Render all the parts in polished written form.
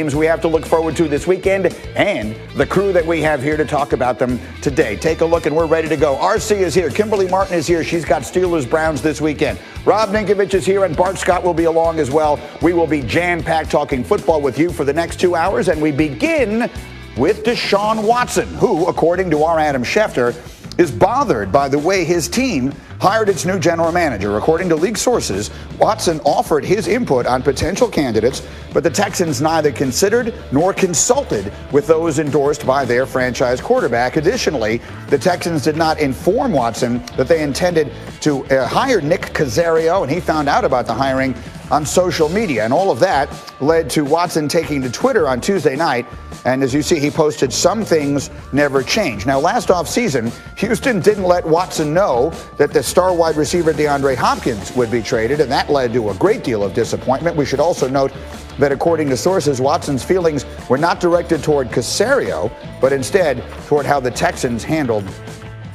We have to look forward to this weekend and the crew that we have here to talk about them today. Take a look and we're ready to go. RC is here. Kimberly Martin is here. She's got Steelers Browns this weekend. Rob Ninkovich is here and Bart Scott will be along as well. We will be jam-packed talking football with you for the next 2 hours, and we begin with Deshaun Watson, who, according to our Adam Schefter, is bothered by the way his team hired its new general manager. According to league sources, Watson offered his input on potential candidates, but the Texans neither considered nor consulted with those endorsed by their franchise quarterback. Additionally, the Texans did not inform Watson that they intended to hire Nick Caserio, and he found out about the hiring on social media. And all of that led to Watson taking to Twitter on Tuesday night. And as you see, he posted, "Some things never change." Now, last offseason, Houston didn't let Watson know that the star wide receiver DeAndre Hopkins would be traded, and that led to a great deal of disappointment. We should also note that according to sources, Watson's feelings were not directed toward Caserio, but instead toward how the Texans handled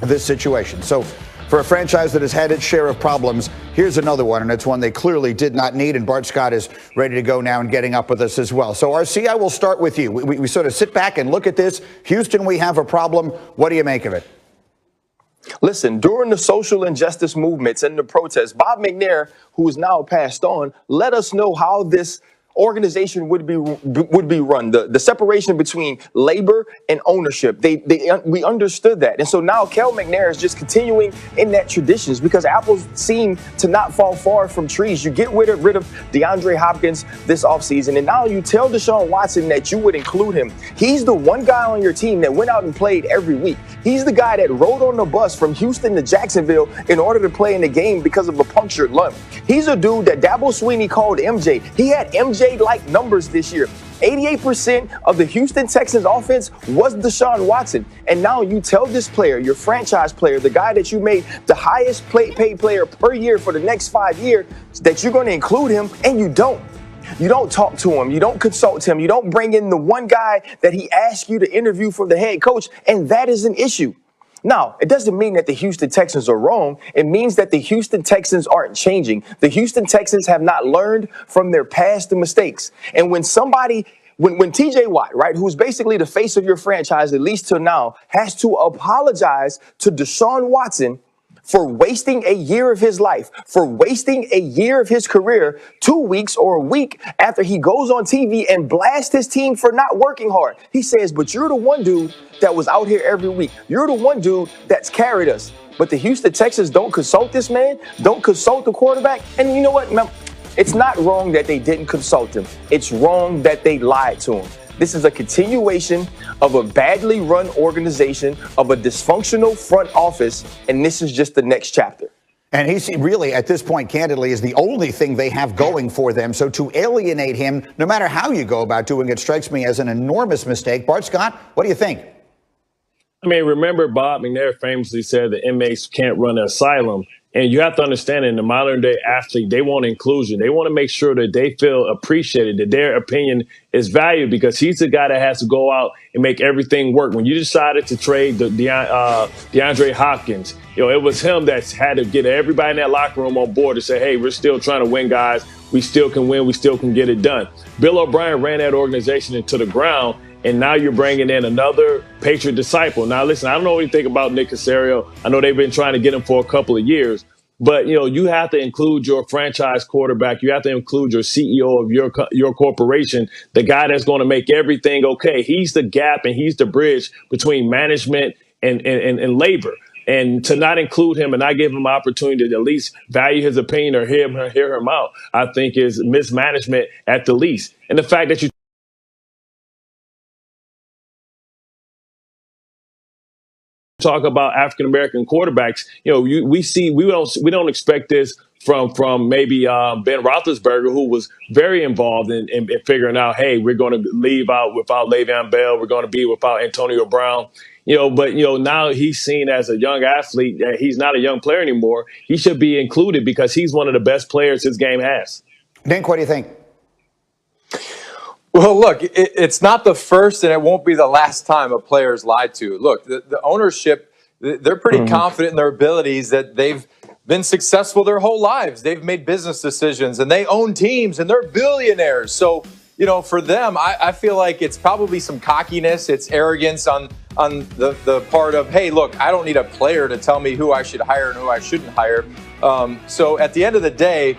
this situation. So for a franchise that has had its share of problems, here's another one, and it's one they clearly did not need, and Bart Scott is ready to go now and getting up with us as well. So, RC, I will start with you. We sort of sit back and look at this. Houston, we have a problem. What do you make of it? Listen, during the social injustice movements and the protests, Bob McNair, who is now passed on, let us know how this organization would be run, the separation between labor and ownership. We understood that. And so now Kel McNair is just continuing in that traditions, because apples seem to not fall far from trees. You get rid of DeAndre Hopkins this offseason, and now you tell Deshaun Watson that you would include him. He's the one guy on your team that went out and played every week. He's the guy that rode on the bus from Houston to Jacksonville in order to play in the game because of a punctured lung. He's a dude that Dabo Swinney called MJ. He had MJ-like numbers this year. 88% of the Houston Texans offense was Deshaun Watson. And now you tell this player, your franchise player, the guy that you made the highest paid player per year for the next 5 years, that you're going to include him, and you don't. You don't talk to him. You don't consult him. You don't bring in the one guy that he asked you to interview for the head coach, and that is an issue. Now, it doesn't mean that the Houston Texans are wrong. It means that the Houston Texans aren't changing. The Houston Texans have not learned from their past mistakes. And when TJ Watt, right, who's basically the face of your franchise, at least till now, has to apologize to Deshaun Watson for wasting a year of his life, for wasting a year of his career, 2 weeks or a week after he goes on TV and blasts his team for not working hard. He says, but you're the one dude that was out here every week. You're the one dude that's carried us. But the Houston Texans don't consult this man, don't consult the quarterback. And you know what? It's not wrong that they didn't consult him. It's wrong that they lied to him. This is a continuation of a badly run organization, of a dysfunctional front office, and this is just the next chapter. And he's really, at this point, candidly, is the only thing they have going for them. So to alienate him, no matter how you go about doing it, strikes me as an enormous mistake. Bart Scott, what do you think? I mean, remember Bob McNair famously said that inmates can't run an asylum. And you have to understand, in the modern day athlete, they want inclusion. They want to make sure that they feel appreciated, that their opinion is valued, because he's the guy that has to go out and make everything work. When you decided to trade DeAndre Hopkins, it was him that had to get everybody in that locker room on board to say, hey, we're still trying to win, guys. We still can win. We still can get it done. Bill O'Brien ran that organization into the ground. And now you're bringing in another Patriot disciple. Now, listen, I don't know anything about Nick Caserio. I know they've been trying to get him for a couple of years. But, you have to include your franchise quarterback. You have to include your CEO of your corporation, the guy that's going to make everything okay. He's the gap and he's the bridge between management and labor. And to not include him and not give him an opportunity to at least value his opinion or hear him out, I think is mismanagement at the least. And the fact that you talk about African-American quarterbacks, we don't expect this from maybe Ben Roethlisberger, who was very involved in figuring out, hey, we're going to leave out without Le'Veon Bell. We're going to be without Antonio Brown. But now he's seen as a young athlete. He's not a young player anymore. He should be included because he's one of the best players his game has. Dink, what do you think? Well, look, it's not the first and it won't be the last time a player is lied to. Look, the ownership, they're pretty confident in their abilities, that they've been successful their whole lives. They've made business decisions and they own teams and they're billionaires. So for them, I feel like it's probably some cockiness, it's arrogance on the part of, hey, look, I don't need a player to tell me who I should hire and who I shouldn't hire. So at the end of the day,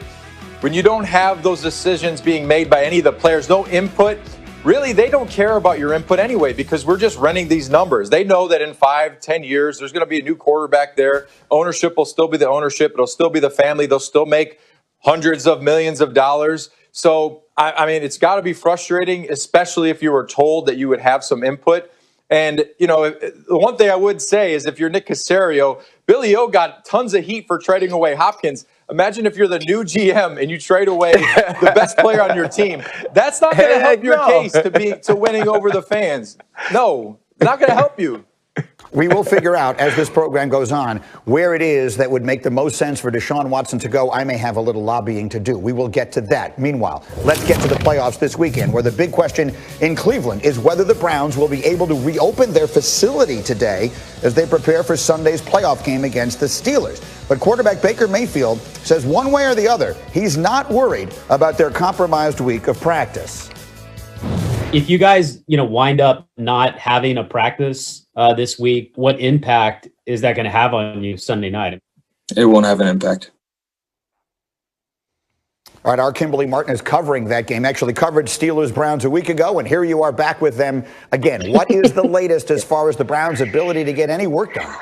when you don't have those decisions being made by any of the players, no input, really, they don't care about your input anyway, because we're just running these numbers. They know that in 5-10 years, there's going to be a new quarterback there. Ownership will still be the ownership. It'll still be the family. They'll still make hundreds of millions of dollars. So, I mean, it's got to be frustrating, especially if you were told that you would have some input. And, the one thing I would say is if you're Nick Caserio, Billy O got tons of heat for trading away Hopkins. Imagine if you're the new GM and you trade away the best player on your team. That's not going to help your case to winning over the fans. No, it's not going to help you. We will figure out as this program goes on where it is that would make the most sense for Deshaun Watson to go. I may have a little lobbying to do. We will get to that. Meanwhile, let's get to the playoffs this weekend, where the big question in Cleveland is whether the Browns will be able to reopen their facility today as they prepare for Sunday's playoff game against the Steelers. But quarterback Baker Mayfield says one way or the other, he's not worried about their compromised week of practice. If you guys, wind up not having a practice this week, what impact is that going to have on you Sunday night? It won't have an impact. All right, our Kimberly Martin is covering that game, actually covered Steelers-Browns a week ago, and here you are back with them again. What is the latest as far as the Browns' ability to get any work done?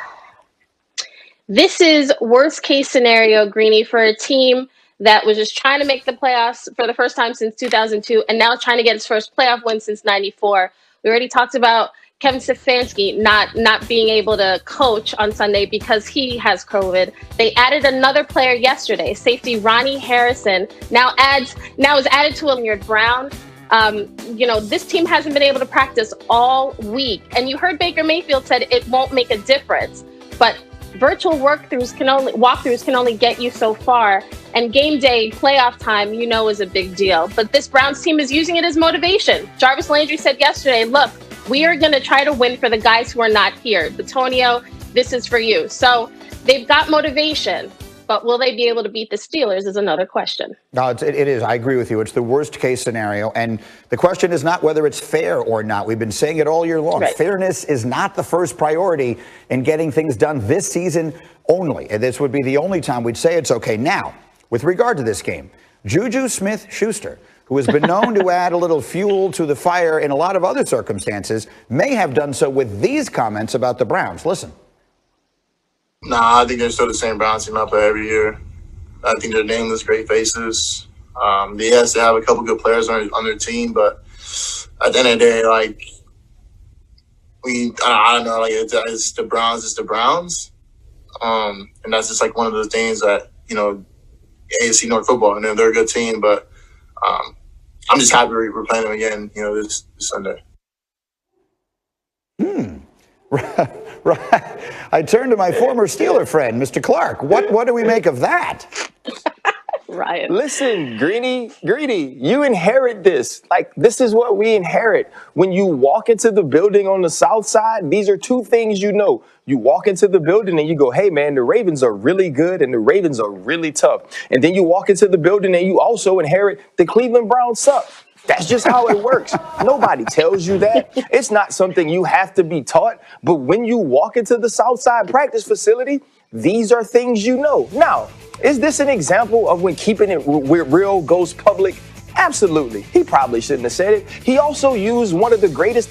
This is worst case scenario, Greeny, for a team that was just trying to make the playoffs for the first time since 2002 and now trying to get its first playoff win since 94. We already talked about Kevin Stefanski not being able to coach on Sunday because he has COVID. They added another player yesterday, safety Ronnie Harrison, now is added to Leonard Brown. This team hasn't been able to practice all week. And you heard Baker Mayfield said it won't make a difference. But virtual walkthroughs can only get you so far. And game day, playoff time, is a big deal. But this Browns team is using it as motivation. Jarvis Landry said yesterday, look, we are going to try to win for the guys who are not here. Bitonio, this is for you. So they've got motivation. But will they be able to beat the Steelers is another question. No, it is. I agree with you. It's the worst case scenario. And the question is not whether it's fair or not. We've been saying it all year long. Right. Fairness is not the first priority in getting things done this season only. And this would be the only time we'd say it's okay. Now, with regard to this game, Juju Smith-Schuster, who has been known to add a little fuel to the fire in a lot of other circumstances, may have done so with these comments about the Browns. Listen. Nah, I think they're still the same Browns team out there every year. I think they're nameless, great faces. Yes, they have a couple good players on their team, but at the end of the day, I don't know, it's the Browns, it's the Browns. And that's just one of those things that, AFC North football, and they're a good team, but I'm just happy we're playing them again, this Sunday. Right. I turn to my former Steeler friend, Mr. Clark. What do we make of that? Ryan. Listen, Greeny, you inherit this. This is what we inherit. When you walk into the building on the South Side, these are two things you know. You walk into the building and you go, hey, man, the Ravens are really good and the Ravens are really tough. And then you walk into the building and you also inherit the Cleveland Browns suck. That's just how it works. Nobody tells you that. It's not something you have to be taught. But when you walk into the Southside practice facility, these are things you know. Now, is this an example of when keeping it real goes public? Absolutely. He probably shouldn't have said it. He also used one of the greatest